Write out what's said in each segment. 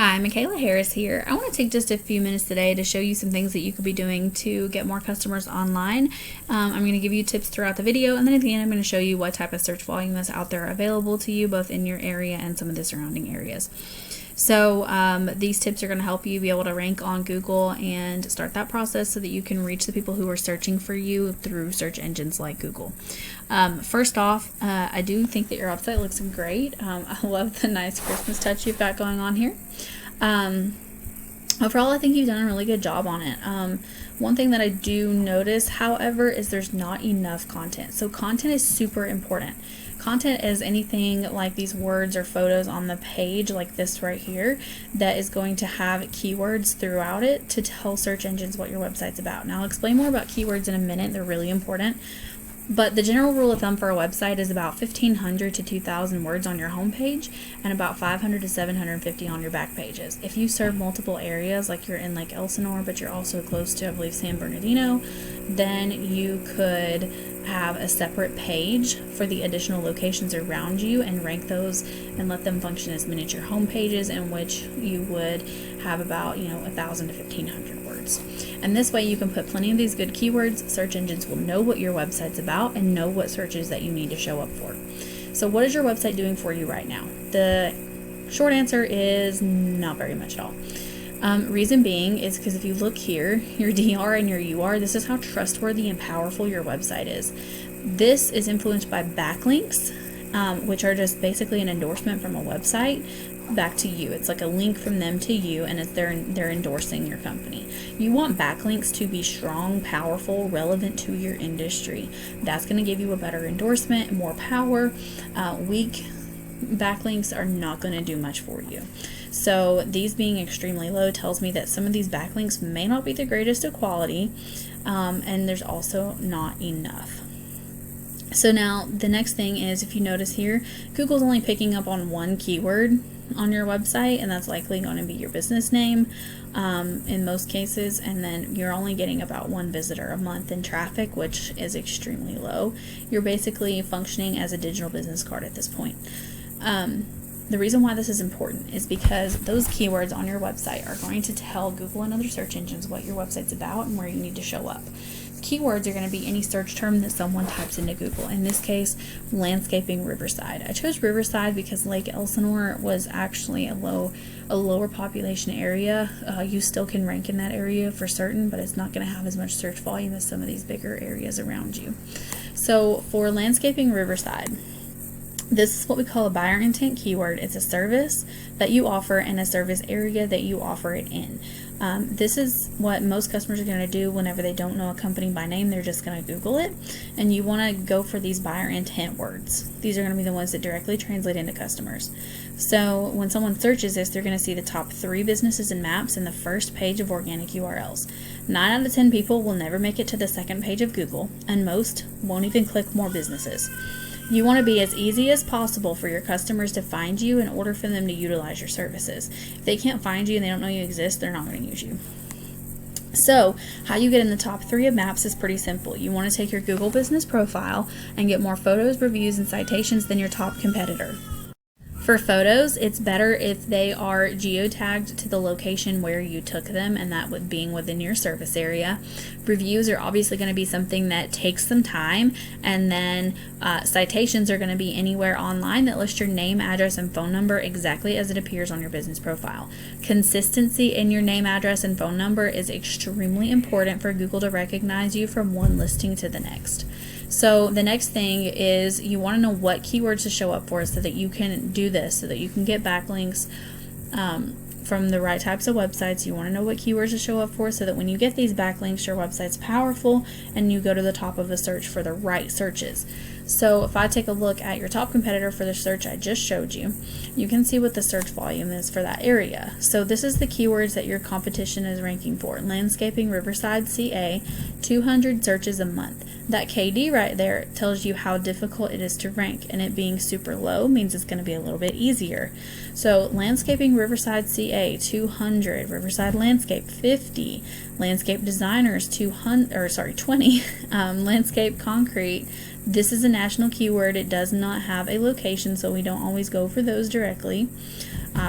Hi, Michaela Harris here. I want to take just a few minutes today to show you some things that you could be doing to get more customers online. I'm going to give you tips throughout the video, and then at the end I'm going to show you what type of search volume is out there available to you both in your area and some of the surrounding areas. So these tips are going to help you be able to rank on Google and start that process so that you can reach the people who are searching for you through search engines like Google. First off, I do think that your website looks great. I love the nice Christmas touch you've got going on here. Overall, I think you've done a really good job on it. One thing that I do notice, however, is there's not enough content. So content is super important. Content is anything like these words or photos on the page like this right here that is going to have keywords throughout it to tell search engines what your website's about. Now I'll explain more about keywords in a minute. They're really important. But the general rule of thumb for a website is about 1,500 to 2,000 words on your home page and about 500 to 750 on your back pages. If you serve multiple areas, like you're in like Elsinore, but you're also close to, I believe, San Bernardino, then you could have a separate page for the additional locations around you and rank those and let them function as miniature home pages, in which you would have about 1,000 to 1,500 words. And this way you can put plenty of these good keywords. Search engines will know what your website's about and know what searches that you need to show up for. So what is your website doing for you right now? The short answer is not very much at all. Reason being is because if you look here, your DR and your UR, this is how trustworthy and powerful your website is. This is influenced by backlinks, which are just basically an endorsement from a website back to you. It's like a link from them to you, and they're endorsing your company. You want backlinks to be strong, powerful, relevant to your industry. That's going to give you a better endorsement, more power. Weak backlinks are not going to do much for you. So these being extremely low tells me that some of these backlinks may not be the greatest of quality, and there's also not enough. So now the next thing is, if you notice here, Google's only picking up on one keyword on your website, and that's likely going to be your business name in most cases, and then you're only getting about one visitor a month in traffic, which is extremely low. You're basically functioning as a digital business card at this point. The reason why this is important is because those keywords on your website are going to tell Google and other search engines what your website's about and where you need to show up. Keywords are going to be any search term that someone types into Google. In this case, landscaping Riverside. I chose Riverside because Lake Elsinore was actually a lower population area. You still can rank in that area for certain, but it's not going to have as much search volume as some of these bigger areas around you. So for landscaping Riverside, this is what we call a buyer intent keyword. It's a service that you offer and a service area that you offer it in. This is what most customers are going to do whenever they don't know a company by name. They're just going to Google it, and you want to go for these buyer intent words. These are going to be the ones that directly translate into customers. So when someone searches this, they're going to see the top 3 businesses and maps in the first page of organic URLs. 9 out of 10 people will never make it to the second page of Google, and most won't even click more businesses. You want to be as easy as possible for your customers to find you in order for them to utilize your services. If they can't find you and they don't know you exist, they're not going to use you. So how you get in the top 3 of maps is pretty simple. You want to take your Google business profile and get more photos, reviews, and citations than your top competitor. For photos, it's better if they are geotagged to the location where you took them, and that would being within your service area. Reviews are obviously going to be something that takes some time, and then citations are going to be anywhere online that lists your name, address, and phone number exactly as it appears on your business profile. Consistency in your name, address, and phone number is extremely important for Google to recognize you from one listing to the next. So the next thing is you want to know what keywords to show up for so that you can do this, so that you can get backlinks from the right types of websites. You want to know what keywords to show up for so that when you get these backlinks, your website's powerful and you go to the top of the search for the right searches. So if I take a look at your top competitor for the search I just showed you, you can see what the search volume is for that area. So this is the keywords that your competition is ranking for. Landscaping Riverside CA, 200 searches a month. That KD right there tells you how difficult it is to rank, and it being super low means it's going to be a little bit easier. So landscaping Riverside CA, 200, Riverside Landscape, 50, landscape designers, 20, landscape concrete. This is a national keyword. It does not have a location, so we don't always go for those directly.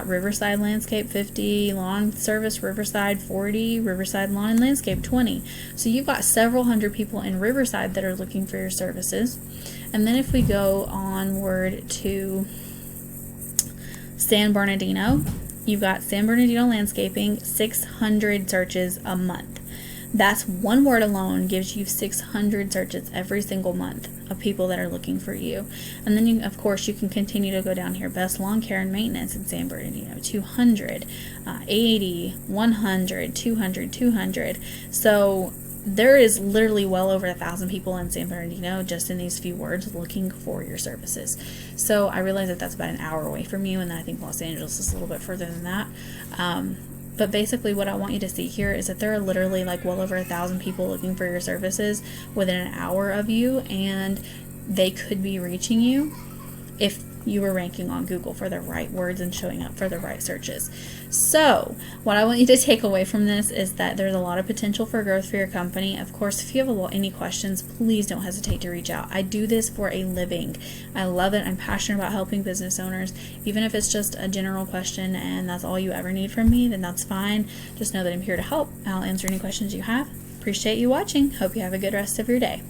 Riverside Landscape 50, Lawn Service Riverside 40, Riverside Lawn and Landscape 20. So you've got several hundred people in Riverside that are looking for your services. And then if we go onward to San Bernardino, you've got San Bernardino Landscaping, 600 searches a month. That's one word alone gives you 600 searches every single month of people that are looking for you. And then you, of course, you can continue to go down here. Best lawn care and maintenance in San Bernardino, 200, 80, 100, 200, 200. So there is literally well over 1,000 people in San Bernardino just in these few words looking for your services. So I realize that that's about an hour away from you, and I think Los Angeles is a little bit further than that. But basically what I want you to see here is that there are literally like well over 1,000 people looking for your services within an hour of you, and they could be reaching you if you were ranking on Google for the right words and showing up for the right searches. So what I want you to take away from this is that there's a lot of potential for growth for your company. Of course, if you have any questions, please don't hesitate to reach out. I do this for a living. I love it. I'm passionate about helping business owners. Even if it's just a general question and that's all you ever need from me, then that's fine. Just know that I'm here to help. I'll answer any questions you have. Appreciate you watching. Hope you have a good rest of your day.